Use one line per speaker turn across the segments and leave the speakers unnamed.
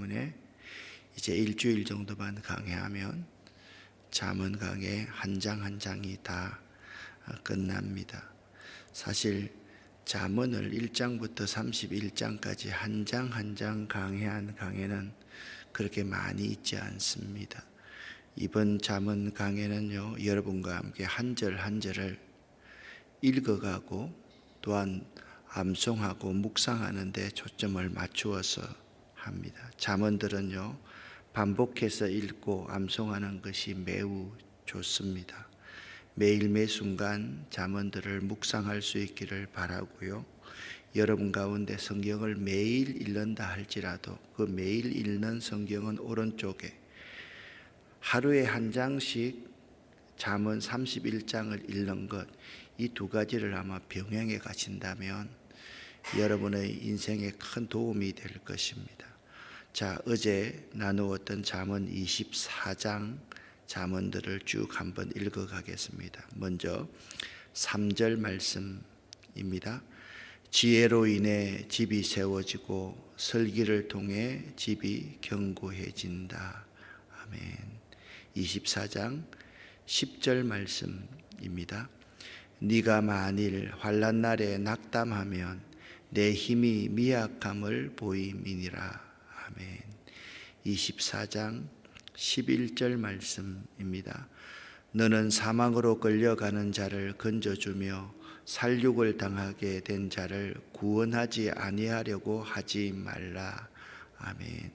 때문에 이제 일주일 정도만 강해하면 잠언 강해 한 장 한 장이 다 끝납니다. 사실 잠언을 1장부터 31장까지 한 장 한 장 강해한 강해는 그렇게 많이 있지 않습니다. 이번 잠언 강해는요, 여러분과 함께 한 절 한 절을 읽어가고 또한 암송하고 묵상하는 데 초점을 맞추어서 합니다. 잠언들은요, 반복해서 읽고 암송하는 것이 매우 좋습니다. 매일 매 순간 잠언들을 묵상할 수 있기를 바라고요. 여러분 가운데 성경을 매일 읽는다 할지라도 그 매일 읽는 성경은 오른쪽에 하루에 한 장씩 잠언 31장을 읽는 것, 이 두 가지를 아마 병행해 가신다면 여러분의 인생에 큰 도움이 될 것입니다. 자, 어제 나누었던 잠언 24장 잠언들을 쭉 한번 읽어 가겠습니다. 먼저 3절 말씀입니다. 지혜로 인해 집이 세워지고 설기를 통해 집이 견고해진다. 아멘. 24장 10절 말씀입니다. 네가 만일 환난 날에 낙담하면 내 힘이 미약함을 보임이니라. 아멘. 24장 11절 말씀입니다. 너는 사망으로 끌려가는 자를 건져주며 살육을 당하게 된 자를 구원하지 아니하려고 하지 말라. 아멘.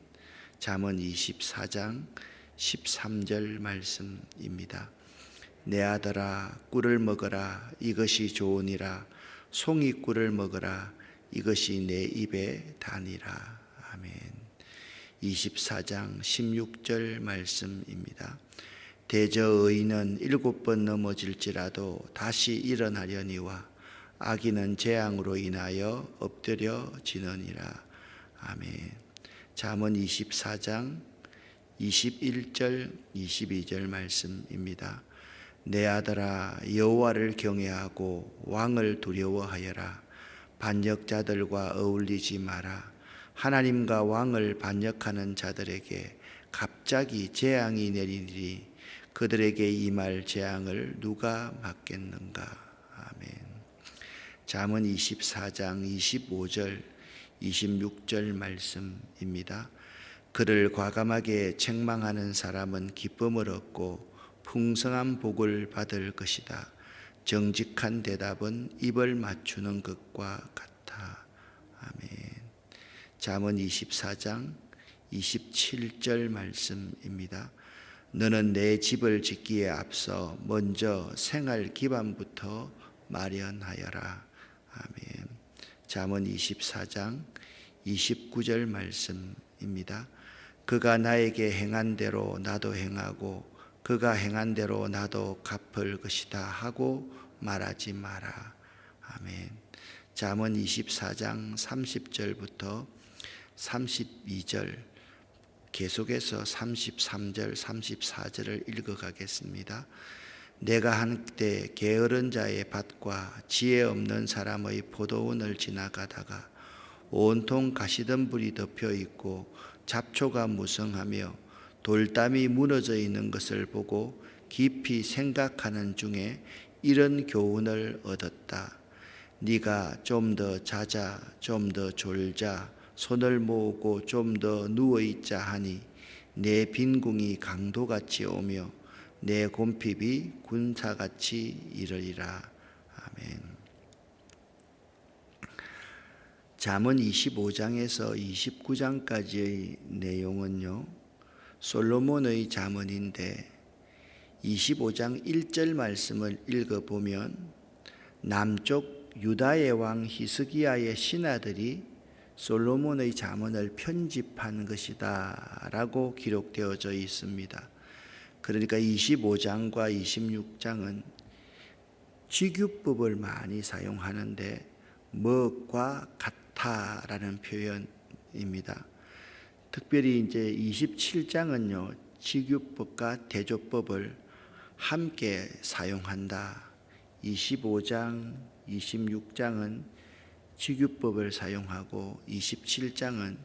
잠언 24장 13절 말씀입니다. 내 아들아 꿀을 먹어라, 이것이 좋으니라. 송이 꿀을 먹어라, 이것이 내 입에 다니라. 아멘. 24장 16절 말씀입니다. 대저 의인은 7번 넘어질지라도 다시 일어나려니와 악인은 재앙으로 인하여 엎드려지느니라. 아멘. 잠언 24장 21절 22절 말씀입니다. 내 아들아 여호와를 경외하고 왕을 두려워하여라. 반역자들과 어울리지 마라. 하나님과 왕을 반역하는 자들에게 갑자기 재앙이 내리니 그들에게 임할 재앙을 누가 막겠는가. 아멘. 잠언 24장 25절 26절 말씀입니다. 그를 과감하게 책망하는 사람은 기쁨을 얻고 풍성한 복을 받을 것이다. 정직한 대답은 입을 맞추는 것과 같아. 아멘. 잠언 24장 27절 말씀입니다. 너는 내 집을 짓기에 앞서 먼저 생활 기반부터 마련하여라. 아멘. 잠언 24장 29절 말씀입니다. 그가 나에게 행한 대로 나도 행하고 그가 행한 대로 나도 갚을 것이다 하고 말하지 마라. 아멘. 잠언 24장 30절부터 32절 계속해서 33절 34절을 읽어가겠습니다. 내가 한때 게으른 자의 밭과 지혜 없는 사람의 포도원을 지나가다가 온통 가시덤불이 덮여 있고 잡초가 무성하며 돌담이 무너져 있는 것을 보고 깊이 생각하는 중에 이런 교훈을 얻었다. 네가 좀 더 자자, 좀 더 졸자, 손을 모으고 좀 더 누워있자 하니 내 빈궁이 강도같이 오며 내 곰핍이 군사같이 이르리라. 아멘. 잠언 25장에서 29장까지의 내용은요, 솔로몬의 잠언인데 25장 1절 말씀을 읽어보면 남쪽 유다의 왕 히스기야의 신하들이 솔로몬의 잠언을 편집한 것이다 라고 기록되어져 있습니다. 그러니까 25장과 26장은 직유법을 많이 사용하는데 뭐과 같다라는 표현입니다. 특별히 이제 27장은요, 직유법과 대조법을 함께 사용한다. 25장, 26장은 직유법을 사용하고 27장은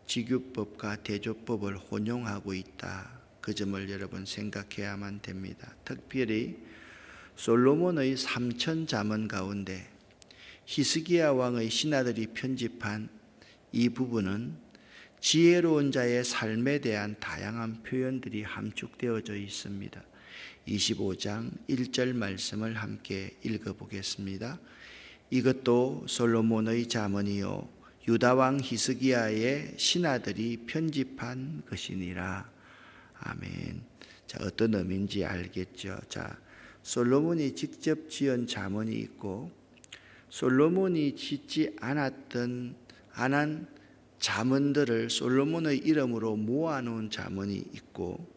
직유법과 대조법을 혼용하고 있다. 그 점을 여러분 생각해야만 됩니다. 특별히 솔로몬의 3천 잠언 가운데 히스기야 왕의 신하들이 편집한 이 부분은 지혜로운 자의 삶에 대한 다양한 표현들이 함축되어져 있습니다. 25장 1절 말씀을 함께 읽어보겠습니다. 이것도 솔로몬의 잠언이요 유다 왕 히스기야의 신하들이 편집한 것이니라. 아멘. 자, 어떤 의미인지 알겠죠? 자, 솔로몬이 직접 지은 잠언이 있고 솔로몬이 짓지 않은 잠언들을 솔로몬의 이름으로 모아놓은 잠언이 있고,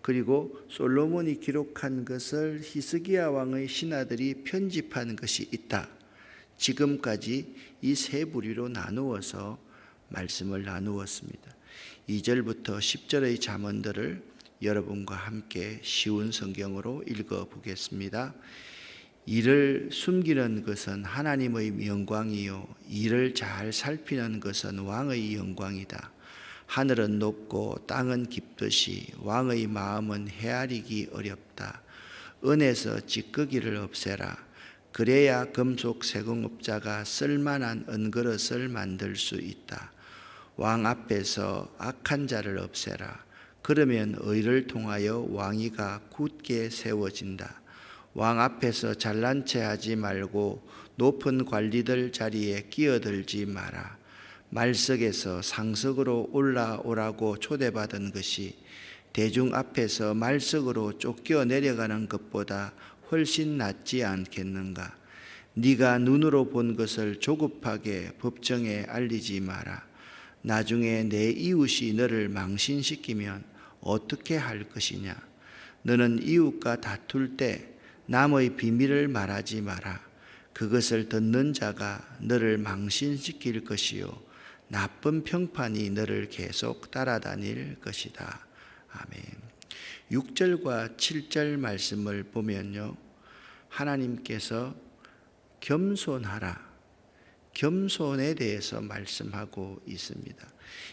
그리고 솔로몬이 기록한 것을 히스기야 왕의 신하들이 편집한 것이 있다. 지금까지 이 세 부류로 나누어서 말씀을 나누었습니다. 2절부터 10절의 잠언들을 여러분과 함께 쉬운 성경으로 읽어보겠습니다. 이를 숨기는 것은 하나님의 영광이요 이를 잘 살피는 것은 왕의 영광이다. 하늘은 높고 땅은 깊듯이 왕의 마음은 헤아리기 어렵다. 은에서 찌꺼기를 없애라. 그래야 금속 세공업자가 쓸만한 은그릇을 만들 수 있다. 왕 앞에서 악한 자를 없애라. 그러면 의를 통하여 왕위가 굳게 세워진다. 왕 앞에서 잘난 체 하지 말고 높은 관리들 자리에 끼어들지 마라. 말석에서 상석으로 올라오라고 초대받은 것이 대중 앞에서 말석으로 쫓겨 내려가는 것보다 훨씬 낫지 않겠는가? 네가 눈으로 본 것을 조급하게 법정에 알리지 마라. 나중에 내 이웃이 너를 망신시키면 어떻게 할 것이냐? 너는 이웃과 다툴 때 남의 비밀을 말하지 마라. 그것을 듣는 자가 너를 망신시킬 것이요 나쁜 평판이 너를 계속 따라다닐 것이다. 아멘. 6절과 7절 말씀을 보면요, 하나님께서 겸손하라, 겸손에 대해서 말씀하고 있습니다.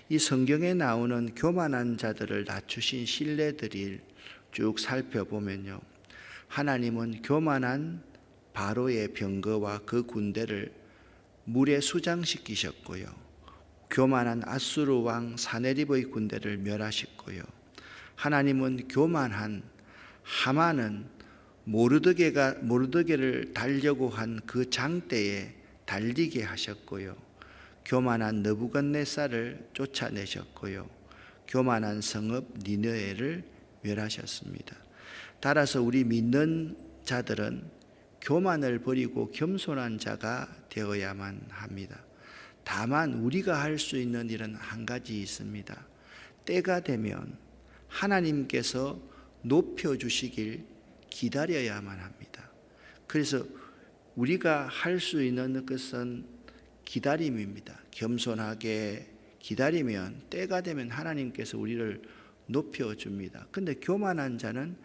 이 성경에 나오는 교만한 자들을 낮추신 신뢰들을 쭉 살펴보면요, 하나님은 교만한 바로의 병거와 그 군대를 물에 수장시키셨고요, 교만한 아수르 왕 사네립의 군대를 멸하셨고요, 하나님은 교만한 하만은 모르드게를 달려고 한 그 장대에 달리게 하셨고요, 교만한 느부갓네살을 쫓아내셨고요, 교만한 성읍 니느웨를 멸하셨습니다. 따라서 우리 믿는 자들은 교만을 버리고 겸손한 자가 되어야만 합니다. 다만 우리가 할 수 있는 일은 한 가지 있습니다. 때가 되면 하나님께서 높여주시길 기다려야만 합니다. 그래서 우리가 할 수 있는 것은 기다림입니다. 겸손하게 기다리면 때가 되면 하나님께서 우리를 높여줍니다. 근데 교만한 자는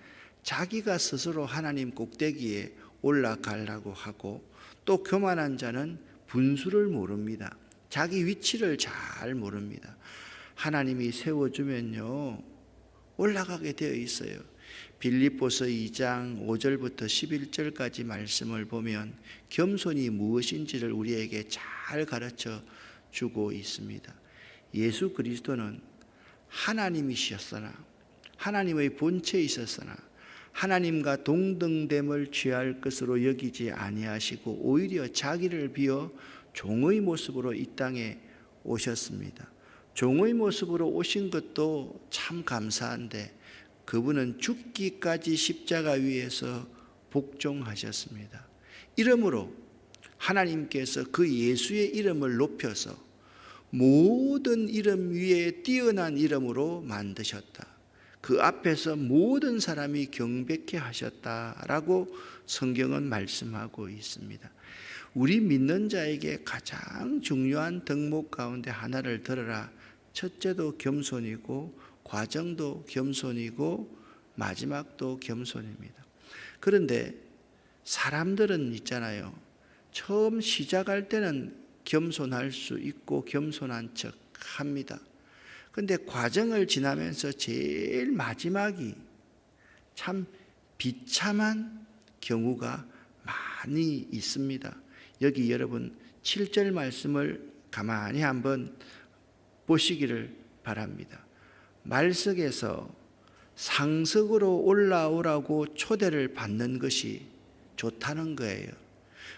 자기가 스스로 하나님 꼭대기에 올라가려고 하고, 또 교만한 자는 분수를 모릅니다. 자기 위치를 잘 모릅니다. 하나님이 세워주면요 올라가게 되어 있어요. 빌립보서 2장 5절부터 11절까지 말씀을 보면 겸손이 무엇인지를 우리에게 잘 가르쳐 주고 있습니다. 예수 그리스도는 하나님이셨으나, 하나님의 본체에 있었으나 하나님과 동등됨을 취할 것으로 여기지 아니하시고 오히려 자기를 비워 종의 모습으로 이 땅에 오셨습니다. 종의 모습으로 오신 것도 참 감사한데 그분은 죽기까지 십자가 위에서 복종하셨습니다. 이러므로 하나님께서 그 예수의 이름을 높여서 모든 이름 위에 뛰어난 이름으로 만드셨다. 그 앞에서 모든 사람이 경배케 하셨다라고 성경은 말씀하고 있습니다. 우리 믿는 자에게 가장 중요한 덕목 가운데 하나를 들어라. 첫째도 겸손이고 과정도 겸손이고 마지막도 겸손입니다. 그런데 사람들은 있잖아요, 처음 시작할 때는 겸손할 수 있고 겸손한 척 합니다. 근데 과정을 지나면서 제일 마지막이 참 비참한 경우가 많이 있습니다. 여기 여러분 7절 말씀을 가만히 한번 보시기를 바랍니다. 말석에서 상석으로 올라오라고 초대를 받는 것이 좋다는 거예요.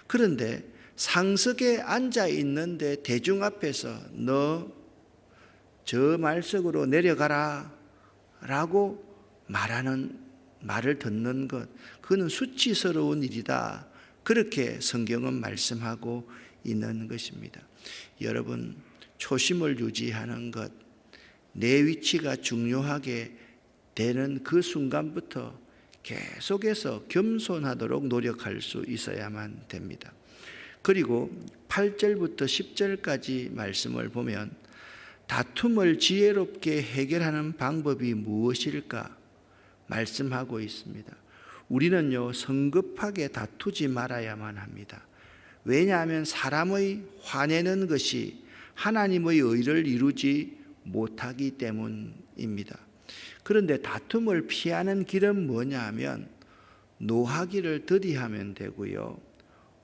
그런데 상석에 앉아 있는데 대중 앞에서 너 저 말석으로 내려가라 라고 말하는 말을 듣는 것, 그는 수치스러운 일이다. 그렇게 성경은 말씀하고 있는 것입니다. 여러분, 초심을 유지하는 것, 내 위치가 중요하게 되는 그 순간부터 계속해서 겸손하도록 노력할 수 있어야만 됩니다. 그리고 8절부터 10절까지 말씀을 보면 다툼을 지혜롭게 해결하는 방법이 무엇일까 말씀하고 있습니다. 우리는요, 성급하게 다투지 말아야만 합니다. 왜냐하면 사람의 화내는 것이 하나님의 의를 이루지 못하기 때문입니다. 그런데 다툼을 피하는 길은 뭐냐 하면 노하기를 더디하면 되고요,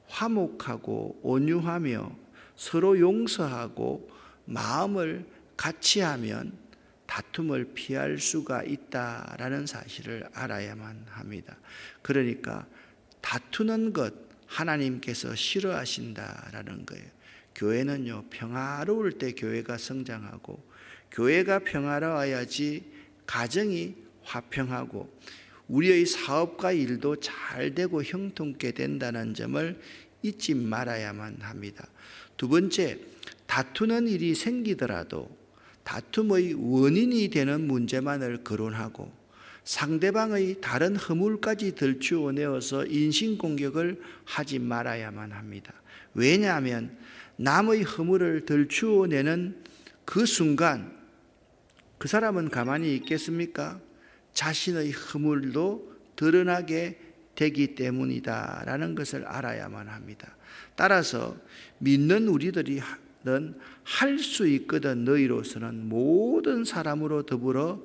화목하고 온유하며 서로 용서하고 마음을 같이 하면 다툼을 피할 수가 있다라는 사실을 알아야만 합니다. 그러니까 다투는 것 하나님께서 싫어하신다라는 거예요. 교회는요, 평화로울 때 교회가 성장하고, 교회가 평화로워야지 가정이 화평하고 우리의 사업과 일도 잘 되고 형통케 된다는 점을 잊지 말아야만 합니다. 두 번째, 다투는 일이 생기더라도 다툼의 원인이 되는 문제만을 거론하고 상대방의 다른 허물까지 들추어내어서 인신공격을 하지 말아야만 합니다. 왜냐하면 남의 허물을 들추어내는 그 순간 그 사람은 가만히 있겠습니까? 자신의 허물도 드러나게 되기 때문이다라는 것을 알아야만 합니다. 따라서 믿는 우리들이 할 수 있거든 너희로서는 모든 사람으로 더불어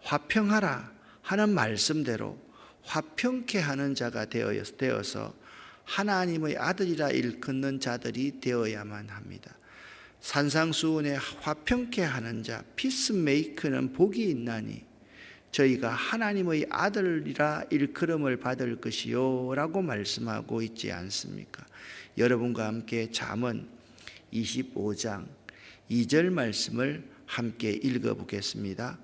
화평하라 하는 말씀대로 화평케 하는 자가 되어서 하나님의 아들이라 일컫는 자들이 되어야만 합니다. 산상수훈에 화평케 하는 자, 피스메이커는 복이 있나니 저희가 하나님의 아들이라 일컬음을 받을 것이요 라고 말씀하고 있지 않습니까? 여러분과 함께 잠언 25장 2절 말씀을 함께 읽어보겠습니다.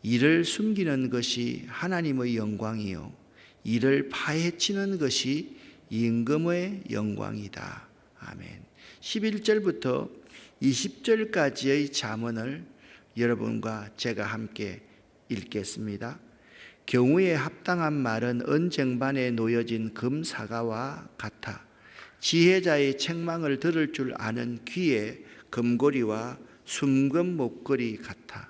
이를 숨기는 것이 하나님의 영광이요 이를 파헤치는 것이 임금의 영광이다. 아멘. 11절부터 20절까지의 잠언을 여러분과 제가 함께 읽겠습니다. 경우에 합당한 말은 언쟁반에 놓여진 금사과와 같아 지혜자의 책망을 들을 줄 아는 귀에 금고리와 숨금 목걸이 같아.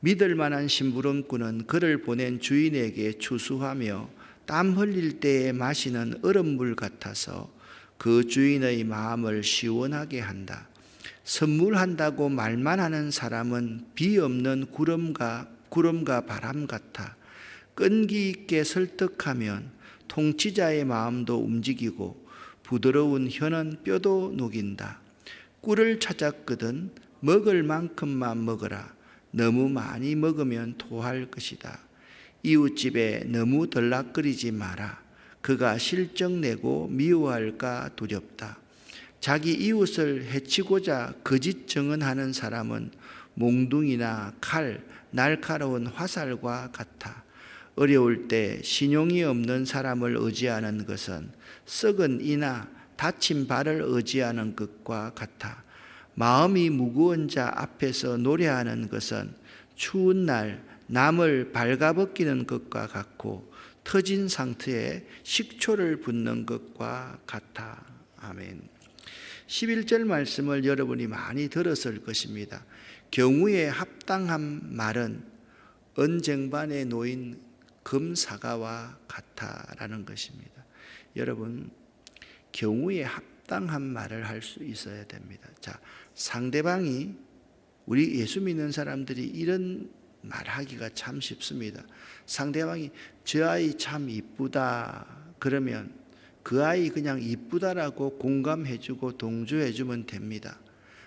믿을 만한 심부름꾼은 그를 보낸 주인에게 추수하며 땀 흘릴 때에 마시는 얼음물 같아서 그 주인의 마음을 시원하게 한다. 선물한다고 말만 하는 사람은 비 없는 구름과 바람 같아. 끈기 있게 설득하면 통치자의 마음도 움직이고 부드러운 혀는 뼈도 녹인다. 꿀을 찾았거든 먹을 만큼만 먹어라. 너무 많이 먹으면 토할 것이다. 이웃집에 너무 들락거리지 마라. 그가 실적내고 미워할까 두렵다. 자기 이웃을 해치고자 거짓 증언하는 사람은 몽둥이나 칼, 날카로운 화살과 같아. 어려울 때 신용이 없는 사람을 의지하는 것은 썩은 이나 다친 발을 의지하는 것과 같아. 마음이 무거운 자 앞에서 노래하는 것은 추운 날 남을 발가벗기는 것과 같고 터진 상태에 식초를 붓는 것과 같아. 아멘. 11절 말씀을 여러분이 많이 들었을 것입니다. 경우에 합당한 말은 언쟁반에 놓인 금사과와 같아라는 것입니다. 여러분, 경우에 합당한 말을 할 수 있어야 됩니다. 자, 상대방이 우리 예수 믿는 사람들이 이런 말하기가 참 쉽습니다. 상대방이 저 아이 참 이쁘다 그러면 그 아이 그냥 이쁘다라고 공감해주고 동조해주면 됩니다.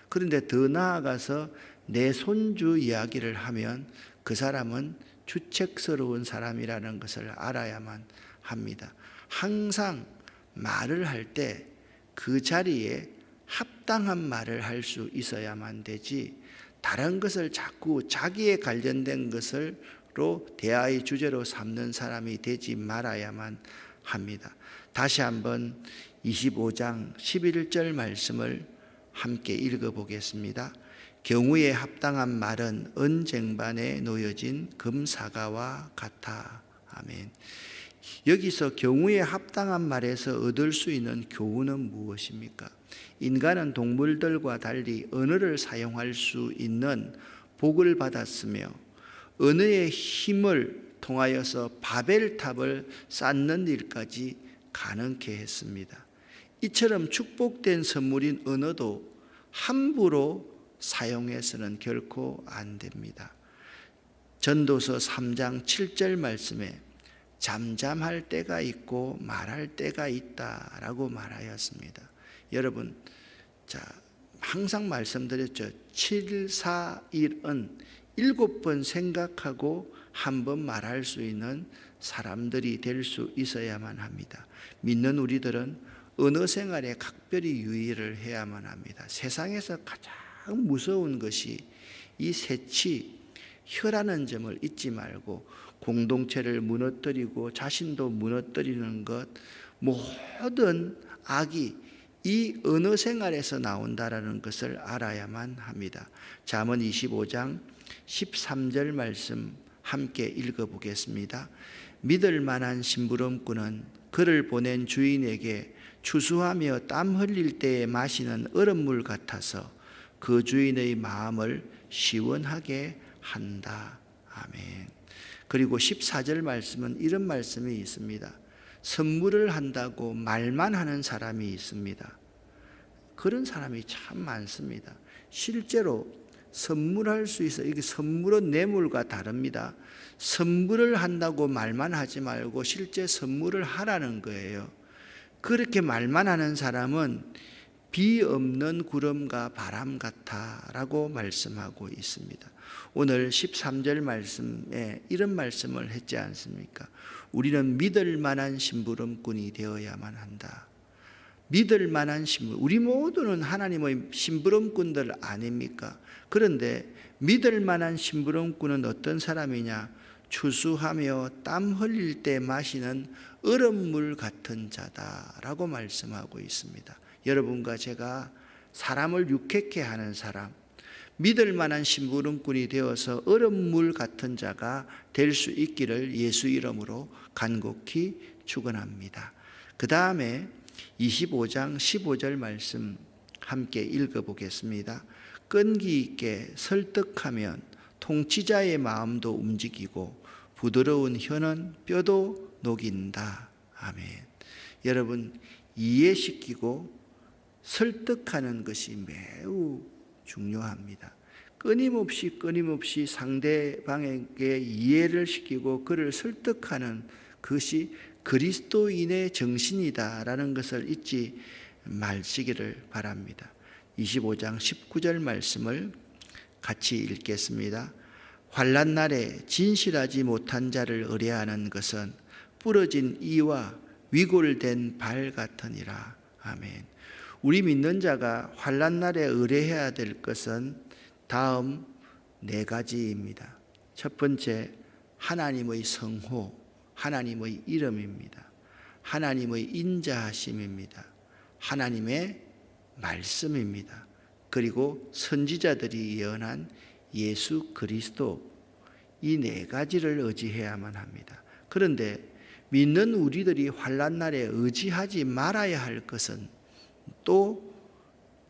그런데 더 나아가서 내 손주 이야기를 하면 그 사람은 주책스러운 사람이라는 것을 알아야만 합니다. 항상 말을 할 때 그 자리에 합당한 말을 할 수 있어야만 되지, 다른 것을 자꾸 자기에 관련된 것으로 대화의 주제로 삼는 사람이 되지 말아야만 합니다. 다시 한번 25장 11절 말씀을 함께 읽어보겠습니다. 경우에 합당한 말은 은쟁반에 놓여진 금사과와 같아. 아멘. 여기서 경우에 합당한 말에서 얻을 수 있는 교훈은 무엇입니까? 인간은 동물들과 달리 언어를 사용할 수 있는 복을 받았으며 언어의 힘을 통하여서 바벨탑을 쌓는 일까지 가능케 했습니다. 이처럼 축복된 선물인 언어도 함부로 사용해서는 결코 안 됩니다. 전도서 3장 7절 말씀에 잠잠할 때가 있고 말할 때가 있다라고 말하였습니다. 여러분, 항상 말씀드렸죠. 741은 7번 생각하고 한 번 말할 수 있는 사람들이 될 수 있어야만 합니다. 믿는 우리들은 언어 생활에 각별히 유의를 해야만 합니다. 세상에서 가장 무서운 것이 이 새치, 혀라는 점을 잊지 말고 공동체를 무너뜨리고 자신도 무너뜨리는 것, 모든 악이 이 언어 생활에서 나온다라는 것을 알아야만 합니다. 잠언 25장 13절 말씀 함께 읽어보겠습니다. 믿을 만한 심부름꾼은 그를 보낸 주인에게 추수하며 땀 흘릴 때에 마시는 얼음물 같아서 그 주인의 마음을 시원하게 한다. 아멘. 그리고 14절 말씀은 이런 말씀이 있습니다. 선물을 한다고 말만 하는 사람이 있습니다. 그런 사람이 참 많습니다. 실제로 선물할 수 있어. 이게 선물은 뇌물과 다릅니다. 선물을 한다고 말만 하지 말고 실제 선물을 하라는 거예요. 그렇게 말만 하는 사람은 비 없는 구름과 바람 같아라고 말씀하고 있습니다. 오늘 13절 말씀에 이런 말씀을 했지 않습니까? 우리는 믿을 만한 심부름꾼이 되어야만 한다. 믿을 만한 심부름, 우리 모두는 하나님의 심부름꾼들 아닙니까? 그런데 믿을 만한 심부름꾼은 어떤 사람이냐? 추수하며 땀 흘릴 때 마시는 얼음물 같은 자다라고 말씀하고 있습니다. 여러분과 제가 사람을 유쾌케 하는 사람, 믿을 만한 심부름꾼이 되어서 얼음물 같은 자가 될 수 있기를 예수 이름으로 간곡히 축원합니다. 그 다음에 25장 15절 말씀 함께 읽어보겠습니다. 끈기 있게 설득하면 통치자의 마음도 움직이고 부드러운 혀는 뼈도 녹인다. 아멘. 여러분, 이해시키고 설득하는 것이 매우 중요합니다. 끊임없이 상대방에게 이해를 시키고 그를 설득하는 것이 그리스도인의 정신이다라는 것을 잊지 마시기를 바랍니다. 25장 19절 말씀을 같이 읽겠습니다. 환난 날에 진실하지 못한 자를 의뢰하는 것은 부러진 이와 위골된 발 같으니라. 아멘. 우리 믿는 자가 환난 날에 의뢰해야 될 것은 다음 4가지입니다. 첫 번째, 하나님의 성호, 하나님의 이름입니다. 하나님의 인자하심입니다. 하나님의 말씀입니다. 그리고 선지자들이 예언한 예수 그리스도, 이 4가지를 의지해야만 합니다. 그런데 믿는 우리들이 환난 날에 의지하지 말아야 할 것은 또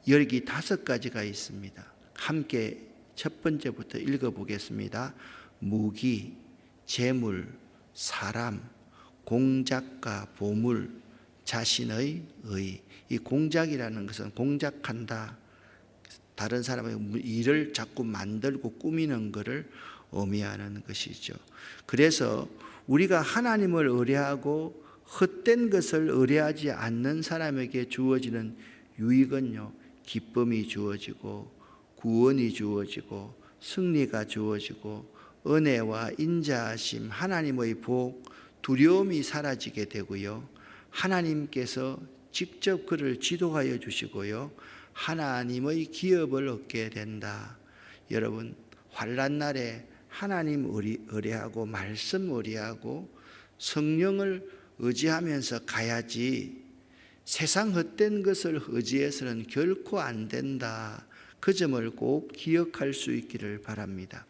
여기 5가지가 있습니다. 함께 첫 번째부터 읽어보겠습니다. 무기, 재물, 사람, 공작과 보물, 자신의 의. 이 공작이라는 것은 공작한다, 다른 사람의 일을 자꾸 만들고 꾸미는 것을 의미하는 것이죠. 그래서 우리가 하나님을 의뢰하고 헛된 것을 의뢰하지 않는 사람에게 주어지는 유익은요, 기쁨이 주어지고 구원이 주어지고 승리가 주어지고 은혜와 인자하심, 하나님의 복, 두려움이 사라지게 되고요, 하나님께서 직접 그를 지도하여 주시고요, 하나님의 기업을 얻게 된다. 여러분, 환난 날에 하나님 의뢰하고 말씀 의뢰하고 성령을 의지하면서 가야지, 세상 헛된 것을 의지해서는 결코 안 된다. 그 점을 꼭 기억할 수 있기를 바랍니다.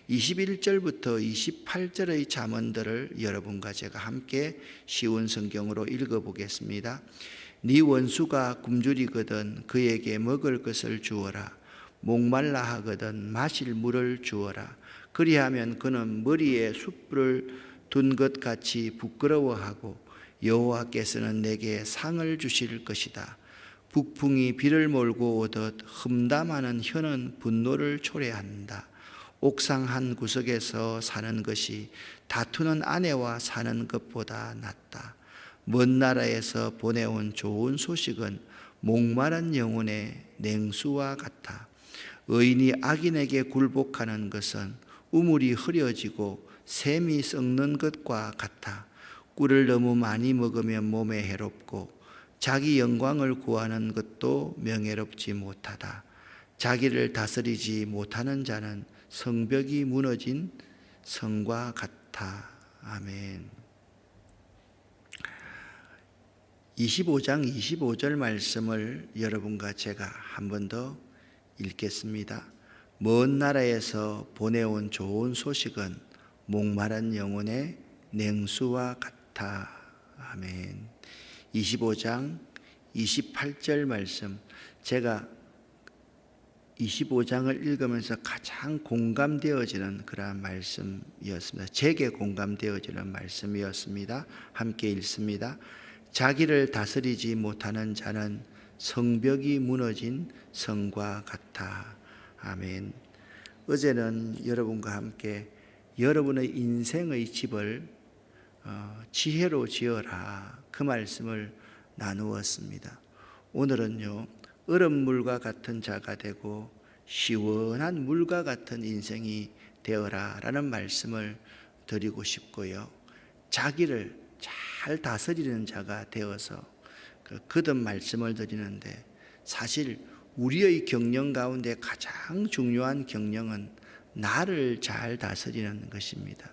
21절부터 28절의 잠언들을 여러분과 제가 함께 쉬운 성경으로 읽어보겠습니다. 네 원수가 굶주리거든 그에게 먹을 것을 주어라. 목말라 하거든 마실 물을 주어라. 그리하면 그는 머리에 숯불을 둔 것 같이 부끄러워하고 여호와께서는 내게 상을 주실 것이다. 북풍이 비를 몰고 오듯 험담하는 혀는 분노를 초래한다. 옥상 한 구석에서 사는 것이 다투는 아내와 사는 것보다 낫다. 먼 나라에서 보내온 좋은 소식은 목마른 영혼의 냉수와 같아. 의인이 악인에게 굴복하는 것은 우물이 흐려지고 샘이 썩는 것과 같아. 꿀을 너무 많이 먹으면 몸에 해롭고 자기 영광을 구하는 것도 명예롭지 못하다. 자기를 다스리지 못하는 자는 성벽이 무너진 성과 같아. 아멘. 25장 25절 말씀을 여러분과 제가 한 번 더 읽겠습니다. 먼 나라에서 보내온 좋은 소식은 목마른 영혼의 냉수와 같아. 아멘. 25장 28절 말씀, 제가 25장을 읽으면서 가장 공감되어지는 그러한 말씀이었습니다. 제게 공감되어지는 말씀이었습니다. 함께 읽습니다. 자기를 다스리지 못하는 자는 성벽이 무너진 성과 같아. 아멘. 어제는 여러분과 함께 여러분의 인생의 집을 지혜로 지어라, 그 말씀을 나누었습니다. 오늘은요, 얼음물과 같은 자가 되고 시원한 물과 같은 인생이 되어라 라는 말씀을 드리고 싶고요, 자기를 잘 다스리는 자가 되어서 거듭 말씀을 드리는데, 사실 우리의 경영 가운데 가장 중요한 경영은 나를 잘 다스리는 것입니다.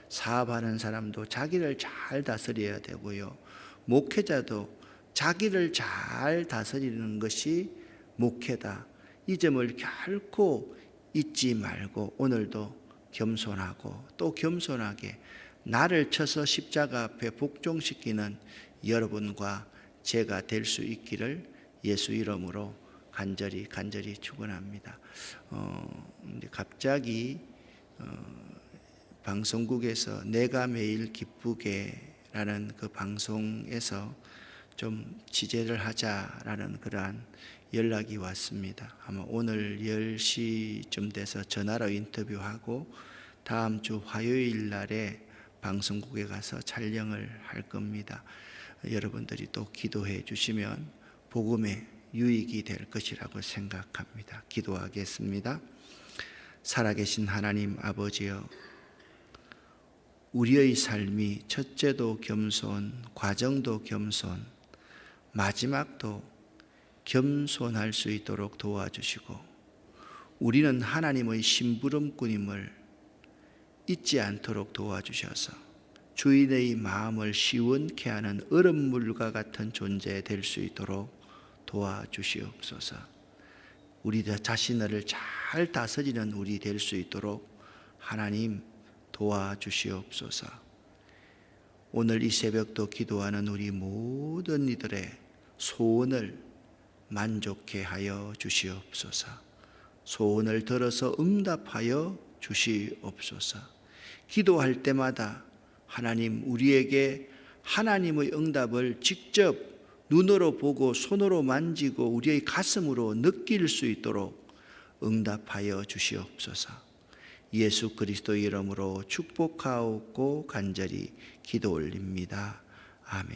사업하는 사람도 자기를 잘 다스려야 되고요, 목회자도 자기를 잘 다스리는 것이 목회다. 이 점을 결코 잊지 말고 오늘도 겸손하고 또 겸손하게 나를 쳐서 십자가 앞에 복종시키는 여러분과 제가 될 수 있기를 예수 이름으로 간절히 축원합니다. 갑자기 방송국에서 내가 매일 기쁘게라는 그 방송에서 좀 취재를 하자라는 그러한 연락이 왔습니다. 아마 오늘 10시쯤 돼서 전화로 인터뷰하고 다음 주 화요일 날에 방송국에 가서 촬영을 할 겁니다. 여러분들이 또 기도해 주시면 복음의 유익이 될 것이라고 생각합니다. 기도하겠습니다. 살아계신 하나님 아버지여, 우리의 삶이 첫째도 겸손, 과정도 겸손, 마지막도 겸손할 수 있도록 도와주시고, 우리는 하나님의 심부름꾼임을 잊지 않도록 도와주셔서 주인의 마음을 시원케 하는 얼음물과 같은 존재 될 수 있도록 도와주시옵소서. 우리 자신을 잘 다스리는 우리 될 수 있도록 하나님 도와주시옵소서. 오늘 이 새벽도 기도하는 우리 모든 이들의 소원을 만족케 하여 주시옵소서. 소원을 들어서 응답하여 주시옵소서. 기도할 때마다 하나님, 우리에게 하나님의 응답을 직접 눈으로 보고 손으로 만지고 우리의 가슴으로 느낄 수 있도록 응답하여 주시옵소서. 예수 그리스도의 이름으로 축복하옵고 간절히 기도 올립니다. 아멘.